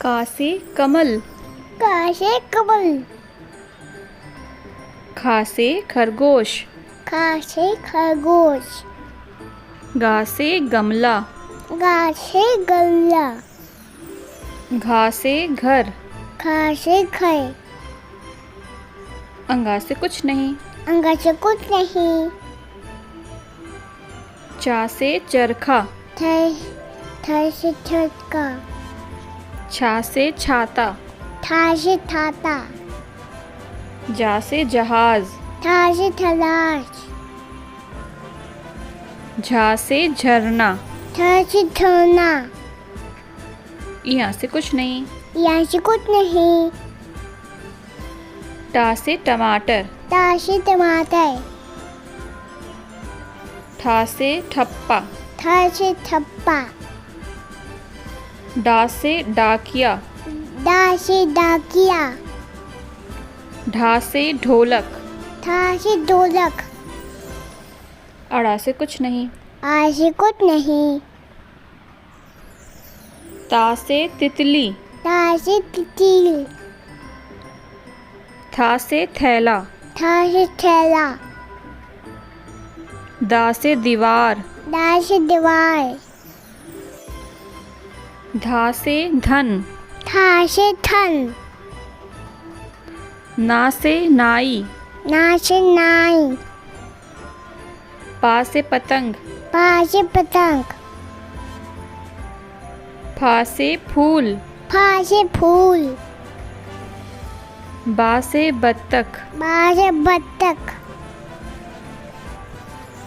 का से कमल, का से कमल, ख से खरगोश, खा से खरगोश, गा से गमला, गा से गमला, घा से घर, खा से घर, अंगा से कुछ नहीं, अंगा से कुछ नहीं, चा से चरखा, थर से छटका, छा से छाता, था से थाता, जा से जहाज, था से थलाश, झा से झरना, था से झरना, यहाँ से कुछ नहीं, यहाँ से कुछ नहीं, टा से टमाटर, ता से टमाटर, ठा से ठप्पा, था से थप्पा, डा से डाकिया, डा से डाकिया, ढा से ढोलक, था से ढोलक, अड़ा से कुछ नहीं, आ से कुछ नहीं, ता से तितली, ता से तितली, था से थैला, था से थैला, दा से दीवार, दा से दीवार, धा से धन, था से थन, ना से नाई, ना से नाई, पा से पतंग, पा से पतंग, फा से फूल, फा से फूल, बा से बत्तख, बा से बत्तख,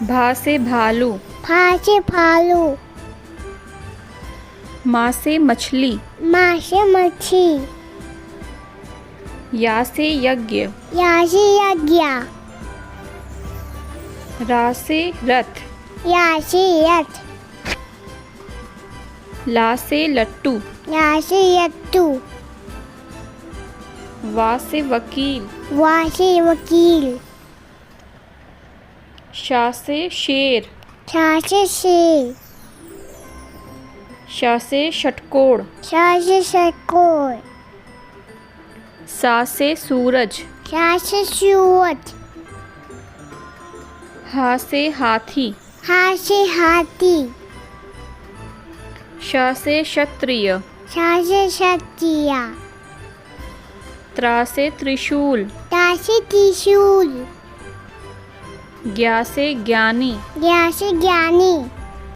भा से भालू, फा से भालू, माँ से मछली, माँ से मच्छी, या से यज्ञ, या से यज्ञ, रा से रथ, या से रथ, ला से लट्टू, या से यट्टू, वा से वकील, वा से वकील, शा से शेर, छा से शेर, शा से षटकोण, छा से षटकोण, सा से सूरज, छा से सूरज, हा से हाथी, हा से हाथी, शा से क्षत्रिय, छा से क्षत्रिय, त्रा से त्रिशूल, ता से त्रिशूल, ज्ञा से ज्ञानी, ज्ञा से ज्ञानी,